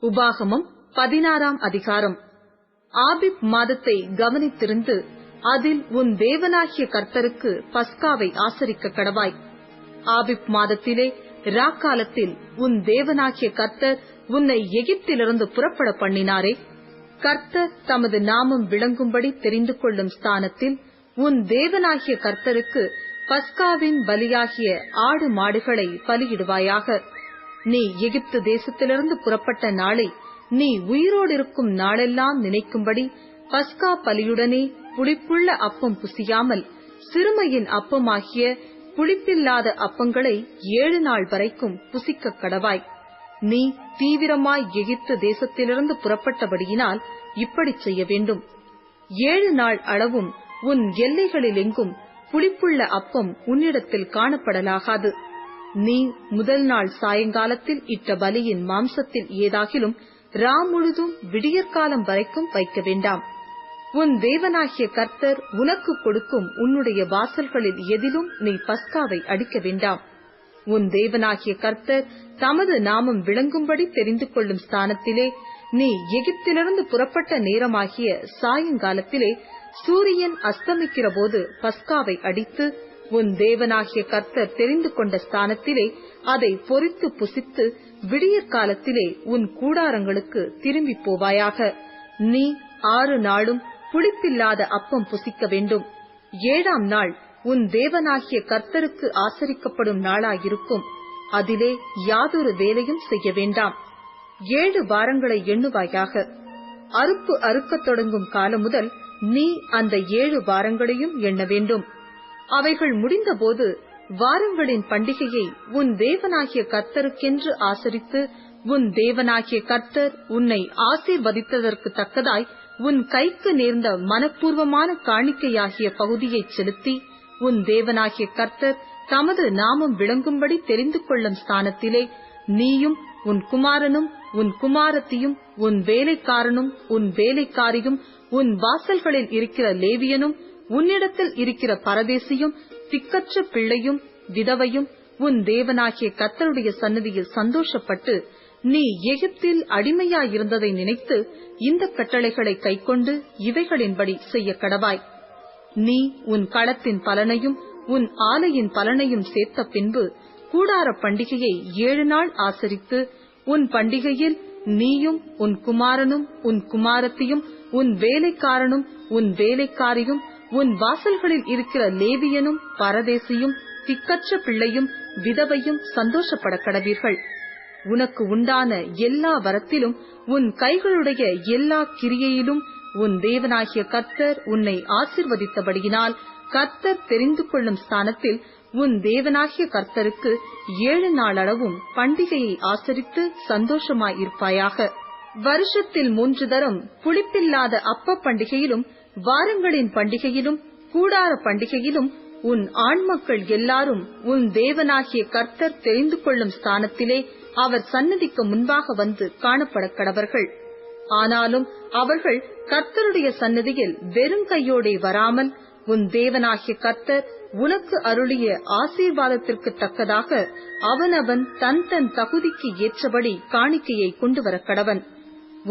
உபாகமம் 16ஆம் அதிகாரம். ஆபிப் மாதத்தை கவனித்திருந்து அதில் உன் தேவனாகிய கர்த்தருக்கு பஸ்காவை ஆசரிக்க கடவாய். ஆபிப் மாதத்திலே ராக்காலத்தில் உன் தேவனாகிய கர்த்தர் உன்னை எகிப்திலிருந்து புறப்பட பண்ணினாரே. கர்த்தர் தமது நாமம் விளங்கும்படி தெரிந்து கொள்ளும் ஸ்தானத்தில் உன் தேவனாகிய கர்த்தருக்கு பஸ்காவின் பலியாகிய ஆடு மாடுகளை பலியிடுவாயாக. நீ எகிப்து தேசத்திலிருந்து புறப்பட்ட நாளை நீ உயிரோடிருக்கும் நாளெல்லாம் நினைக்கும்படி பஸ்கா பலியுடனே புளிப்புள்ள அப்பம் புசியாமல் சிறுமையின் அப்பமாகிய புளிப்பில்லாத அப்பங்களை 7 நாள் வரைக்கும் புசிக்க கடவாய். நீ தீவிரமாய் எகிப்து தேசத்திலிருந்து புறப்பட்டபடியினால் இப்படி செய்ய வேண்டும். 7 நாள் அளவும் உன் எல்லைகளிலெங்கும் புளிப்புள்ள அப்பம் உன்னிடத்தில் காணப்படலாகாது. நீ முதல் நாள் சாயங்காலத்தில் இட்ட பலியின் மாம்சத்தில் ஏதாகிலும் முழுதும் விடியற்காலம் வரைக்கும் வைக்க வேண்டாம். உன் தேவனாகிய கர்த்தர் உனக்கு கொடுக்கும் உன்னுடைய வாசல்களில் எதிலும் நீ பஸ்காவை அடிக்க வேண்டாம். உன் தேவனாகிய கர்த்தர் தமது நாமம் விளங்கும்படி தெரிந்து கொள்ளும் ஸ்தானத்திலே நீ எகிப்திலிருந்து புறப்பட்ட நேரமாகிய சாயங்காலத்திலே சூரியன் அஸ்தமிக்கிற போது பஸ்காவை அடித்து உன் தேவனாகிய கர்த்தர் தெரிந்து கொண்ட ஸ்தானத்திலே அதை பொரித்து புசித்து விடியற்காலத்திலே உன் கூடாரங்களுக்கு திரும்பி போவாயாக. நீ 6 நாளும் புளிப்பில்லாத அப்பம் புசிக்க வேண்டும். 7ஆம் நாள் உன் தேவனாகிய கர்த்தருக்கு ஆசரிக்கப்படும் நாளாயிருக்கும். அதிலே யாதொரு வேலையும் செய்ய வேண்டாம். 7 வாரங்களை எண்ணுவாயாக. அறுப்பு அறுக்கத் தொடங்கும் காலம் முதல் நீ அந்த 7 வாரங்களையும் எண்ண வேண்டும். அவைகள் முடிந்தபோது வாரங்களின் பண்டிகையை உன் தேவனாகிய கர்த்தருக்கென்று ஆசரித்து உன் தேவனாகிய கர்த்தர் உன்னை ஆசீர்வதித்ததற்கு தக்கதாய் உன் கைக்கு நேர்ந்த மனப்பூர்வமான காணிக்கையாகிய பகுதியை செலுத்தி உன் தேவனாகிய கர்த்தர் தமது நாமம் விளங்கும்படி தெரிந்து கொள்ளும் ஸ்தானத்திலே நீயும் உன் குமாரனும் உன் குமாரத்தியும் உன் வேலைக்காரனும் உன் வேலைக்காரியும் உன் வாசல்களில் இருக்கிற லேவியனும் உன்னிடத்தில் இருக்கிற பரதேசியும் திக்கற்ற பிள்ளையும் விதவையும் உன் தேவனாகிய கர்த்தருடைய சந்நிதியில் சந்தோஷப்பட்டு நீ எகிப்தில் அடிமையாயிருந்ததை நினைத்து இந்த கட்டளைகளை கைக்கொண்டு இவைகளின்படி செய்ய கடவாய். நீ உன் களத்தின் பலனையும் உன் ஆலையின் பலனையும் சேர்த்த பின்பு கூடார பண்டிகையை 7 நாள் ஆசரித்து உன் பண்டிகையில் நீயும் உன் குமாரனும் உன் குமாரத்தியும் உன் வேலைக்காரனும் உன் வேலைக்காரியும் உன் வாசல்களில் இருக்கிற லேவியனும் பரதேசியும் திக்கற்ற பிள்ளையும் விதவையும் சந்தோஷப்பட கடவீர்கள். உனக்கு உண்டான எல்லா வரத்திலும் உன் கைகளுடைய எல்லா கிரியையிலும் உன் தேவனாகிய கர்த்தர் உன்னை ஆசீர்வதித்தபடியினால் கர்த்தர் தெரிந்து கொள்ளும் ஸ்தானத்தில் உன் தேவனாகிய கர்த்தருக்கு 7 நாளளவும் பண்டிகையை ஆசரித்து சந்தோஷமாயிருப்பாயாக. வருஷத்தில் 3 தரம் புளிப்பில்லாத அப்ப பண்டிகையிலும் வாரங்களின் பண்டிகையிலும் கூடார பண்டிகையிலும் உன் ஆண்மக்கள் எல்லாரும் உன் தேவனாகிய கர்த்தர் தெரிந்து கொள்ளும் ஸ்தானத்திலே அவர் சந்நிதிக்கு முன்பாக வந்து காணப்பட கடவர்கள். ஆனாலும் அவர்கள் கர்த்தருடைய சந்நிதியில் வெறுங்கையோடே வராமல் உன் தேவனாகிய கர்த்தர் உனக்கு அருளிய ஆசீர்வாதத்திற்கு தக்கதாக அவனவன் தன் தன் தகுதிக்கு ஏற்றபடி காணிக்கையை கொண்டு வர கடவன்.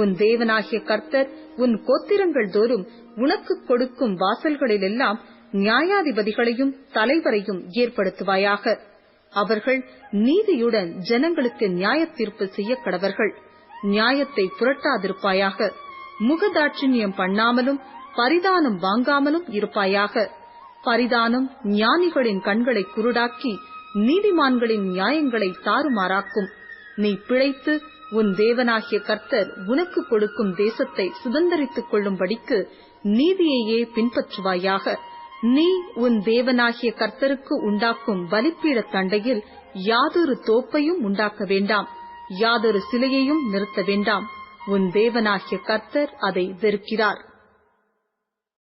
உன் தேவனாகிய கர்த்தர் உன் கோத்திரங்கள் தோறும் உனக்கு கொடுக்கும் வாசல்களிலெல்லாம் நியாயாதிபதிகளையும் தலைவரையும் ஏற்படுத்துவாயாக. அவர்கள் நீதியுடன் ஜனங்களுக்கு நியாய தீர்ப்பு செய்ய கடவர்கள். நியாயத்தை புரட்டாதிருப்பாயாக. முகதாட்சிணியம் பண்ணாமலும் பரிதானம் வாங்காமலும் இருப்பாயாக. பரிதானம் ஞானிகளின் கண்களை குருடாக்கி நீதிமான்களின் நியாயங்களை தாறுமாறாக்கும். நீ பிழைத்து உன் தேவனாகிய கர்த்தர் உனக்கு கொடுக்கும் தேசத்தை சுதந்தரித்துக் கொள்ளும்படிக்கு நீதியையே பின்பற்றுவாயாக. நீ உன் தேவனாகிய கர்த்தருக்கு உண்டாக்கும் பலிப்பீட தண்டையில் யாதொரு தோப்பையும் உண்டாக்க வேண்டாம். யாதொரு சிலையையும் நிறுத்த வேண்டாம். உன் தேவனாகிய கர்த்தர் அதை வெறுக்கிறார்.